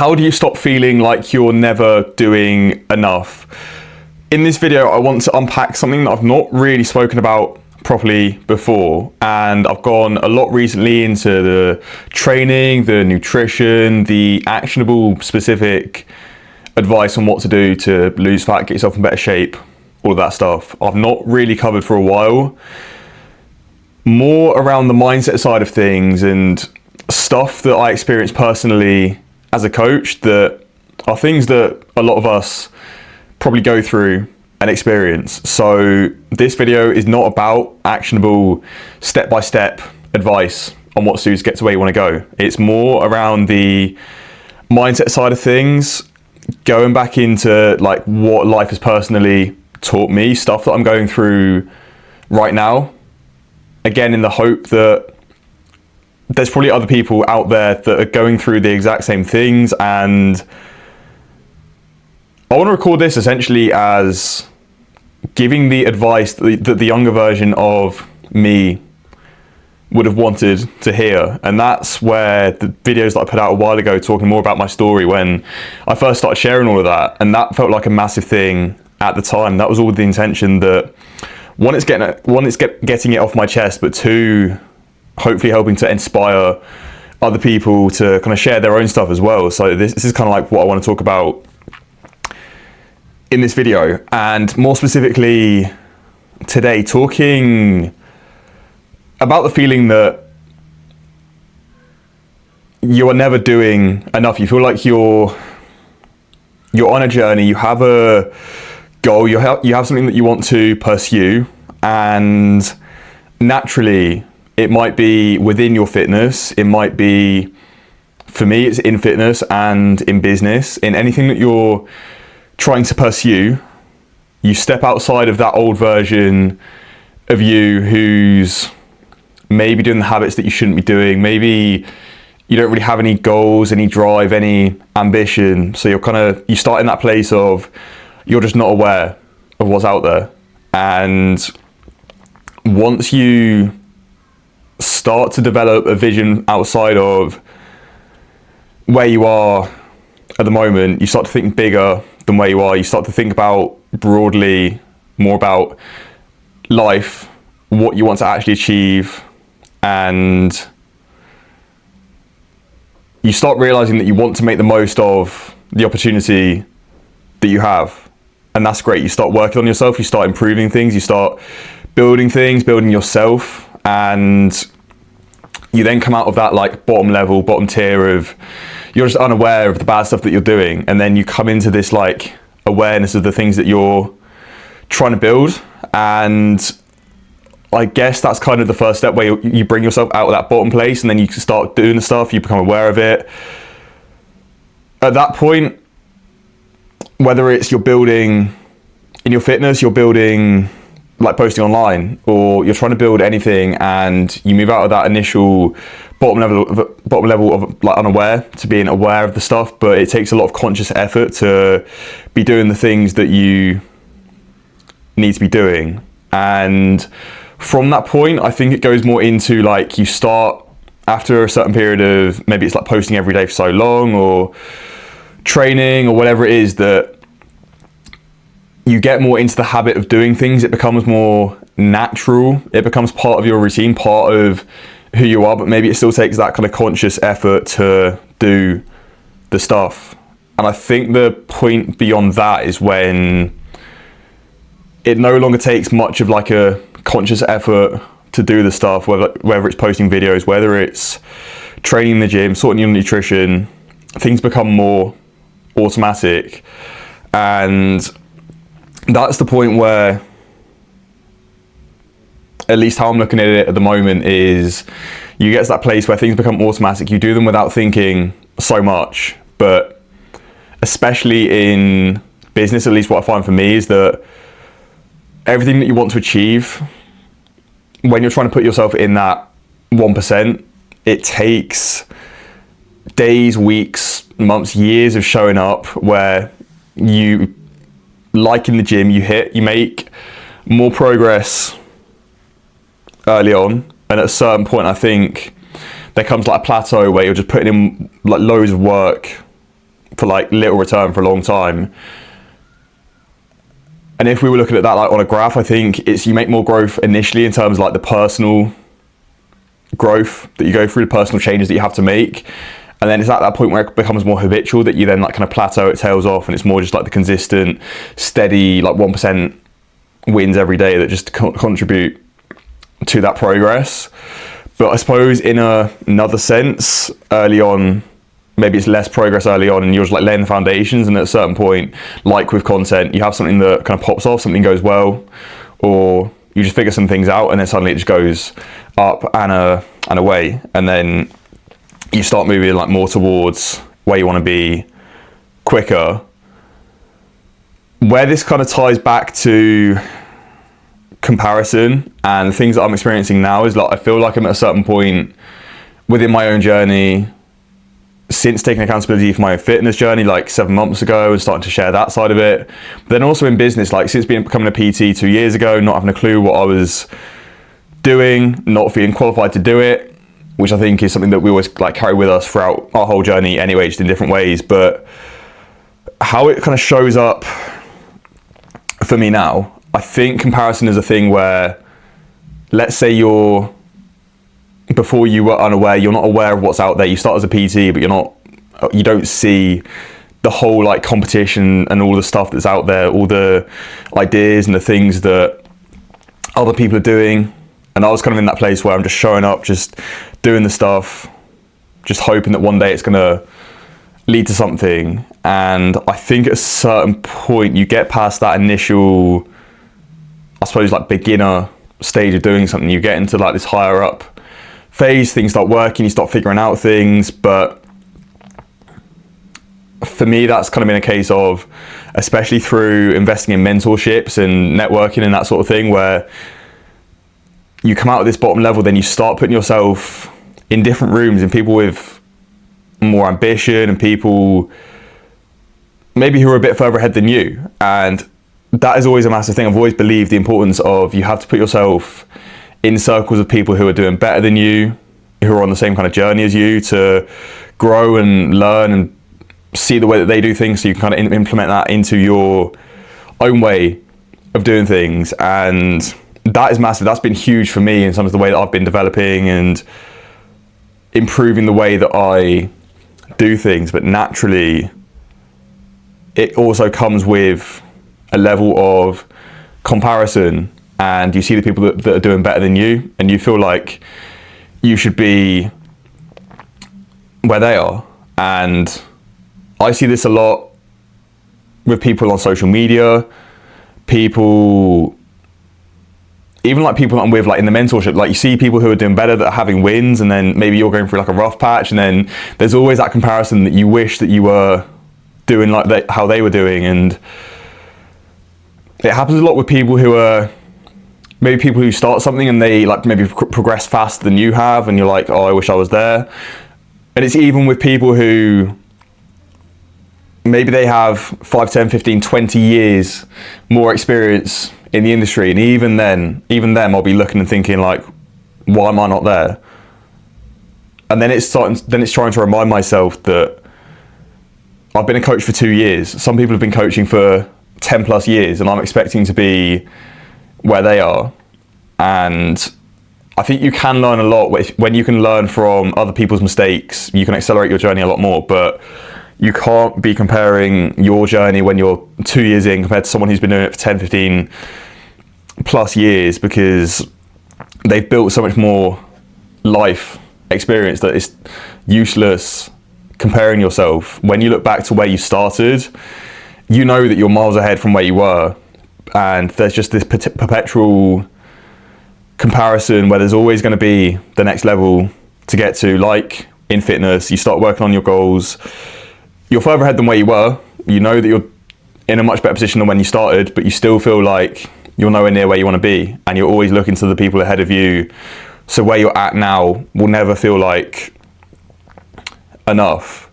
how do you stop feeling like you're never doing enough? In this video, I want to unpack something that I've not really spoken about properly before, and I've gone a lot recently into the training, the nutrition, the actionable specific advice on what to do to lose fat, get yourself in better shape, all of that stuff. I've not really covered for a while. More around the mindset side of things and stuff that I experienced personally as a coach that are things that a lot of us probably go through and experience. So this video is not about actionable step-by-step advice on what to do to get to where you want to go. It's more around the mindset side of things, going back into like what life has personally taught me, stuff that I'm going through right now. Again, in the hope that there's probably other people out there that are going through the exact same things, and I want to record this essentially as giving the advice that the younger version of me would have wanted to hear. And that's where the videos that I put out a while ago talking more about my story when I first started sharing all of that, and that felt like a massive thing at the time. That was all with the intention that one, it's getting it off my chest, but two, hopefully helping to inspire other people to kind of share their own stuff as well. So this is kind of like what I want to talk about in this video, and more specifically today, talking about the feeling that you are never doing enough. You feel like you're on a journey, you have a goal, you have something that you want to pursue, and naturally it might be within your fitness, it might be, for me it's in fitness and in business, in anything that you're trying to pursue. You step outside of that old version of you who's maybe doing the habits that you shouldn't be doing. Maybe you don't really have any goals, any drive, any ambition. So you start in that place of you're just not aware of what's out there. And once you start to develop a vision outside of where you are at the moment, you start to think bigger than where you are. You start to think about broadly more about life, what you want to actually achieve, and you start realizing that you want to make the most of the opportunity that you have. And that's great. You start working on yourself, you start improving things, you start building things, building yourself, and you then come out of that like bottom tier of you're just unaware of the bad stuff that you're doing, and then you come into this like awareness of the things that you're trying to build. And I guess that's kind of the first step, where you bring yourself out of that bottom place, and then you start doing the stuff, you become aware of it. At that point, whether it's you're building in your fitness, you're building like posting online, or you're trying to build anything, and you move out of that initial bottom level of like unaware to being aware of the stuff, but it takes a lot of conscious effort to be doing the things that you need to be doing. And from that point, I think it goes more into like you start after a certain period of, maybe it's like posting every day for so long, or training, or whatever it is, that you get more into the habit of doing things. It becomes more natural. It becomes part of your routine, part of who you are, but maybe it still takes that kind of conscious effort to do the stuff. And I think the point beyond that is when it no longer takes much of like a conscious effort to do the stuff, whether it's posting videos, whether it's training in the gym, sorting your nutrition, things become more automatic. And that's the point where, at least how I'm looking at it at the moment, is you get to that place where things become automatic. You do them without thinking so much. But especially in business, at least what I find for me is that everything that you want to achieve, when you're trying to put yourself in that 1%, it takes days, weeks, months, years of showing up where you, like in the gym, you make more progress early on, and at a certain point I think there comes like a plateau where you're just putting in like loads of work for like little return for a long time. And if we were looking at that like on a graph, I think it's you make more growth initially in terms of like the personal growth that you go through, the personal changes that you have to make. And then it's at that point where it becomes more habitual that you then like kind of plateau, it tails off, and it's more just like the consistent, steady, like 1% wins every day that just contribute to that progress. But I suppose in another sense, early on, maybe it's less progress early on and you're just like laying the foundations, and at a certain point, like with content, you have something that kind of pops off, something goes well, or you just figure some things out and then suddenly it just goes up and away. And then you start moving like more towards where you want to be quicker. Where this kind of ties back to comparison and things that I'm experiencing now is like I feel like I'm at a certain point within my own journey since taking accountability for my own fitness journey like 7 months ago and starting to share that side of it. But then also in business, like since becoming a PT 2 years ago, not having a clue what I was doing, not feeling qualified to do it, which I think is something that we always like carry with us throughout our whole journey anyway, just in different ways. But how it kind of shows up for me now, I think comparison is a thing where, let's say before you were unaware, you're not aware of what's out there. You start as a PT, but you don't see the whole like competition and all the stuff that's out there, all the ideas and the things that other people are doing. And I was kind of in that place where I'm just showing up, just doing the stuff, just hoping that one day it's gonna lead to something. And I think at a certain point you get past that initial, I suppose, like beginner stage of doing something, you get into like this higher up phase, things start working, you start figuring out things. But for me, that's kind of been a case of, especially through investing in mentorships and networking and that sort of thing, where you come out at this bottom level, then you start putting yourself in different rooms and people with more ambition and people maybe who are a bit further ahead than you. And that is always a massive thing. I've always believed the importance of, you have to put yourself in circles of people who are doing better than you, who are on the same kind of journey as you, to grow and learn and see the way that they do things, so you can kind of implement that into your own way of doing things. And that is massive. That's been huge for me in terms of the way that I've been developing and improving the way that I do things. But naturally, it also comes with a level of comparison, and you see the people that are doing better than you, and you feel like you should be where they are. And I see this a lot with people on social media, people, even like people that I'm with like in the mentorship, like you see people who are doing better, that are having wins, and then maybe you're going through like a rough patch, and then there's always that comparison that you wish that you were doing like how they were doing. And it happens a lot with people who are maybe people who start something and they like maybe progress faster than you have, and you're like, oh, I wish I was there. And it's even with people who maybe they have 5, 10, 15, 20 years more experience in the industry, and even them I'll be looking and thinking like, why am I not there? And then it's trying to remind myself that I've been a coach for 2 years. Some people have been coaching for 10 plus years, and I'm expecting to be where they are. And I think you can learn a lot when you can learn from other people's mistakes. You can accelerate your journey a lot more, but you can't be comparing your journey when you're 2 years in compared to someone who's been doing it for 10, 15 plus years, because they've built so much more life experience that it's useless comparing yourself. When you look back to where you started, you know that you're miles ahead from where you were, and there's just this perpetual comparison where there's always going to be the next level to get to. Like in fitness, you start working on your goals, you're further ahead than where you were, you know that you're in a much better position than when you started, but you still feel like you're nowhere near where you want to be, and you're always looking to the people ahead of you. So where you're at now will never feel like enough.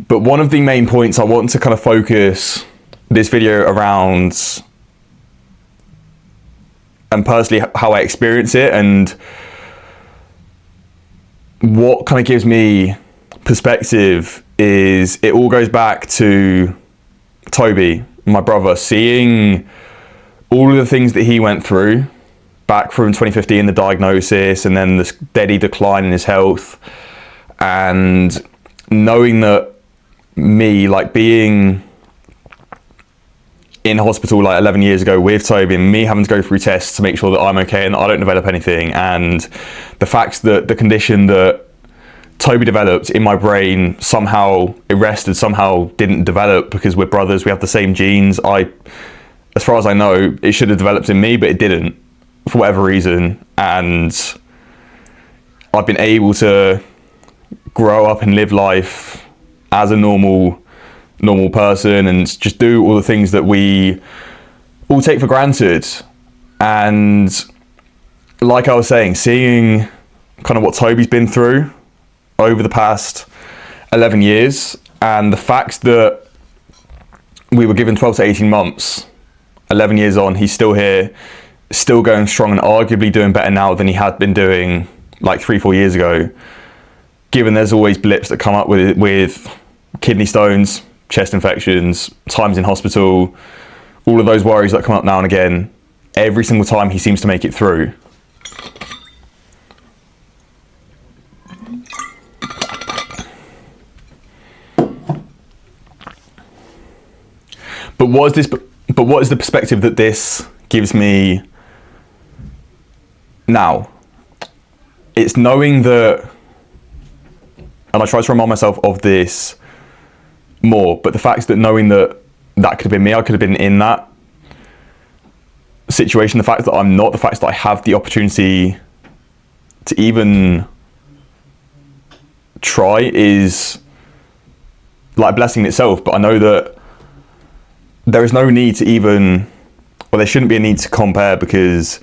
But one of the main points I want to kind of focus this video around, and personally how I experience it and what kind of gives me perspective is it all goes back to Toby, my brother, seeing all of the things that he went through back from 2015, the diagnosis, and then the steady decline in his health, and knowing that me, like being in hospital like 11 years ago with Toby, and me having to go through tests to make sure that I'm okay and that I don't develop anything, and the fact that the condition that Toby developed in my brain somehow arrested, somehow didn't develop because we're brothers, we have the same genes. As far as I know, it should have developed in me, but it didn't for whatever reason. And I've been able to grow up and live life as a normal person and just do all the things that we all take for granted. And like I was saying, seeing kind of what Toby's been through over the past 11 years, and the fact that we were given 12 to 18 months, 11 years on, he's still here, still going strong, and arguably doing better now than he had been doing like 3-4 years ago. Given there's always blips that come up with kidney stones, chest infections, times in hospital, all of those worries that come up now and again, every single time he seems to make it through. But what is the perspective that this gives me now? It's knowing that, and I try to remind myself of this more, but the fact that knowing that could have been me, I could have been in that situation, the fact that I'm not, the fact that I have the opportunity to even try is like a blessing in itself. But I know that there is no need to even, or there shouldn't be a need to compare, because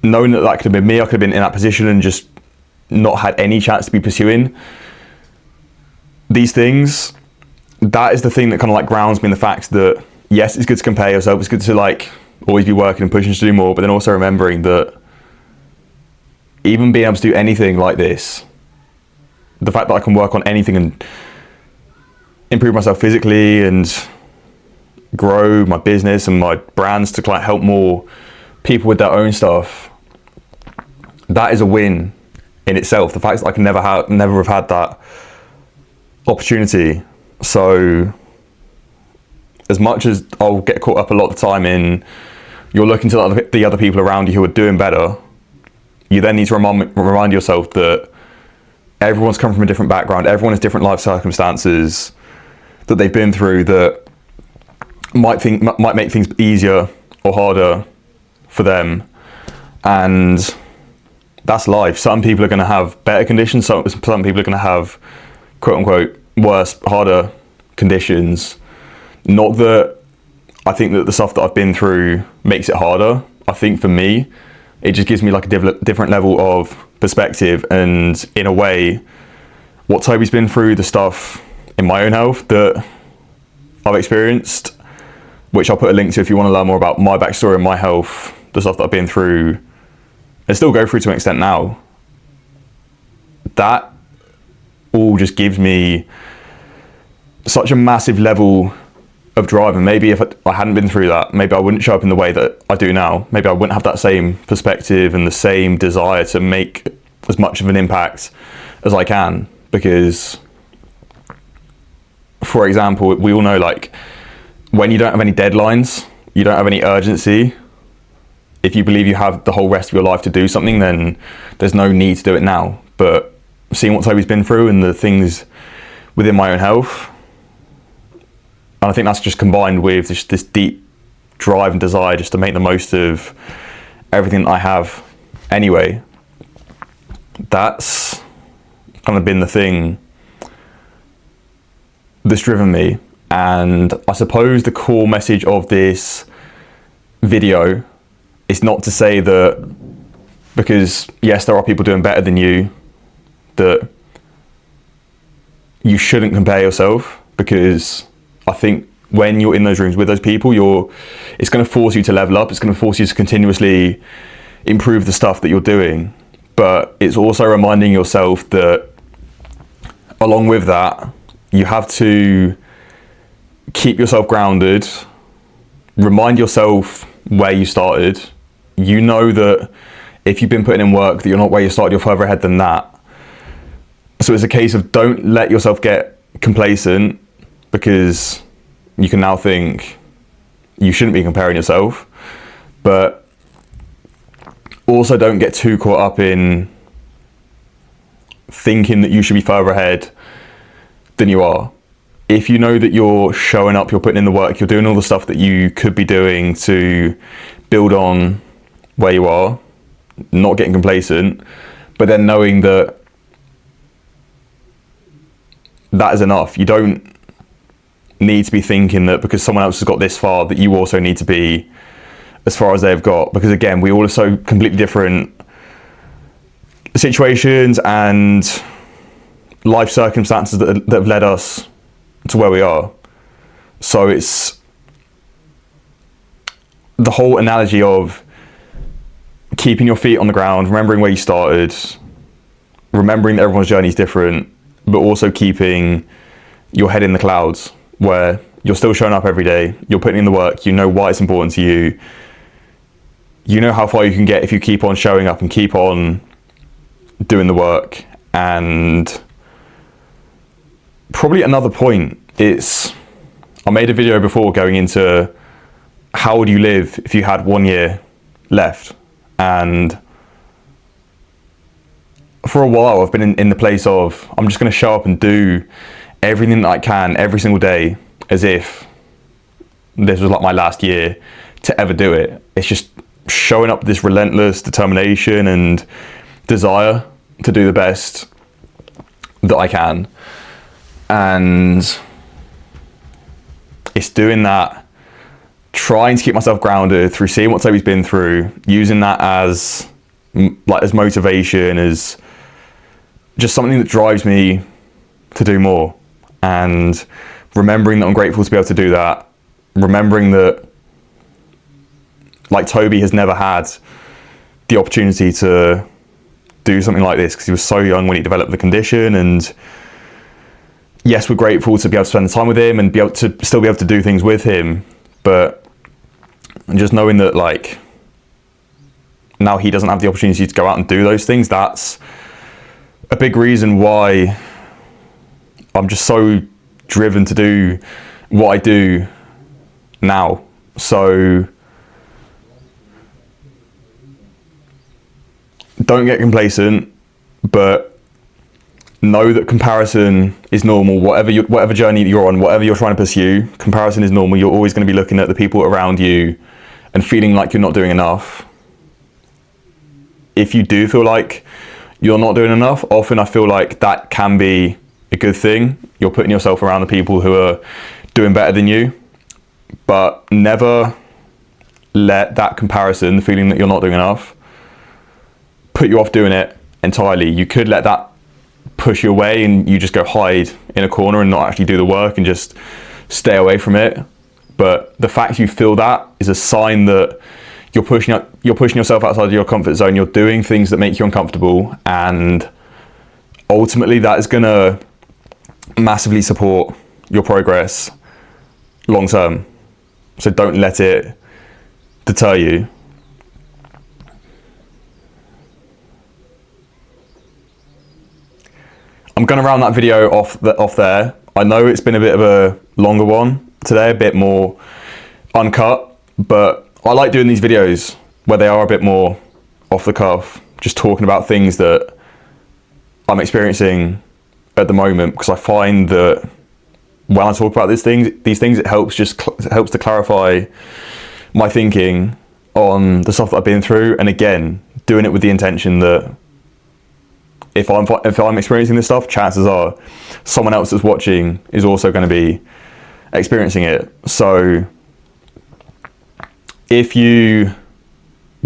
knowing that could have been me, I could have been in that position and just not had any chance to be pursuing these things. That is the thing that kind of like grounds me in the fact that, yes, it's good to compare yourself, it's good to like always be working and pushing to do more, but then also remembering that even being able to do anything like this, the fact that I can work on anything and improve myself physically and grow my business and my brands to like help more people with their own stuff, that is a win in itself. The fact that I can never have had that opportunity. So as much as I'll get caught up a lot of the time in you're looking to the other people around you who are doing better, you then need to remind yourself that everyone's come from a different background, everyone has different life circumstances that they've been through that might make things easier or harder for them. And that's life. Some people are going to have better conditions, some people are going to have quote unquote worse, harder conditions. Not that I think that the stuff that I've been through makes it harder. I think for me, it just gives me like a different level of perspective, and in a way, what Toby's been through, the stuff in my own health that I've experienced, which I'll put a link to if you want to learn more about my backstory and my health, the stuff that I've been through and still go through to an extent now, that all just gives me such a massive level of drive. And maybe if I hadn't been through that, maybe I wouldn't show up in the way that I do now. Maybe I wouldn't have that same perspective and the same desire to make as much of an impact as I can. Because, for example, we all know, like, when you don't have any deadlines, you don't have any urgency, if you believe you have the whole rest of your life to do something, then there's no need to do it now. But seeing what Toby's been through and the things within my own health, and I think that's just combined with this deep drive and desire just to make the most of everything that I have anyway, that's kind of been the thing that's driven me. And I suppose the core message of this video is not to say that because, yes, there are people doing better than you, that you shouldn't compare yourself, because I think when you're in those rooms with those people, it's going to force you to level up. It's going to force you to continuously improve the stuff that you're doing. But it's also reminding yourself that along with that, you have to keep yourself grounded, remind yourself where you started. You know that if you've been putting in work, that you're not where you started, you're further ahead than that. So it's a case of don't let yourself get complacent, because you can now think you shouldn't be comparing yourself. But also don't get too caught up in thinking that you should be further ahead than you are. If you know that you're showing up, you're putting in the work, you're doing all the stuff that you could be doing to build on where you are, not getting complacent, but then knowing that that is enough. You don't need to be thinking that because someone else has got this far, that you also need to be as far as they've got. Because again, we all are so completely different situations and life circumstances that have led us to where we are. So it's the whole analogy of keeping your feet on the ground, remembering where you started, remembering that everyone's journey is different, but also keeping your head in the clouds, where you're still showing up every day, you're putting in the work, you know why it's important to you, you know how far you can get if you keep on showing up and keep on doing the work. And probably another point, I made a video before going into how would you live if you had 1 year left. And for a while I've been in the place of I'm just going to show up and do everything that I can every single day as if this was like my last year to ever do it. It's just showing up with this relentless determination and desire to do the best that I can. And it's doing that, trying to keep myself grounded through seeing what Toby's been through, using that as motivation, as just something that drives me to do more, and remembering that I'm grateful to be able to do that, remembering that like Toby has never had the opportunity to do something like this because he was so young when he developed the condition. And yes, we're grateful to be able to spend the time with him and be able to still be able to do things with him, but just knowing that like now he doesn't have the opportunity to go out and do those things, that's a big reason why I'm just so driven to do what I do now. So don't get complacent, but know that comparison is normal. Whatever journey you're on, whatever you're trying to pursue, comparison is normal. You're always going to be looking at the people around you and feeling like you're not doing enough. If you do feel like you're not doing enough, often I feel like that can be a good thing. You're putting yourself around the people who are doing better than you, but never let that comparison, the feeling that you're not doing enough, put you off doing it entirely. You could let that push you away and you just go hide in a corner and not actually do the work and just stay away from it. But the fact you feel that is a sign that you're pushing yourself outside of your comfort zone. You're doing things that make you uncomfortable, and ultimately that is going to massively support your progress long term. So don't let it deter you. I'm going to round that video off there. I know it's been a bit of a longer one today, a bit more uncut, but I like doing these videos where they are a bit more off the cuff, just talking about things that I'm experiencing at the moment, because I find that when I talk about these things, it helps to clarify my thinking on the stuff that I've been through. And again, doing it with the intention that if I'm experiencing this stuff, chances are someone else that's watching is also going to be experiencing it. So if you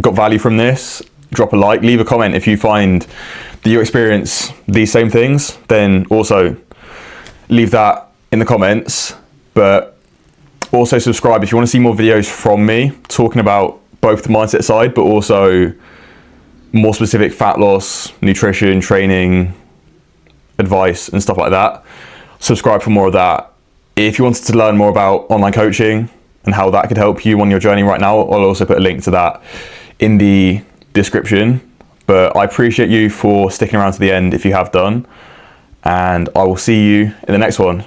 got value from this, drop a like, leave a comment. If you find that you experience these same things, then also leave that in the comments. But also subscribe if you want to see more videos from me talking about both the mindset side, but also more specific fat loss, nutrition, training, advice and stuff like that, subscribe for more of that. If you wanted to learn more about online coaching and how that could help you on your journey right now, I'll also put a link to that in the description. But I appreciate you for sticking around to the end if you have done, and I will see you in the next one.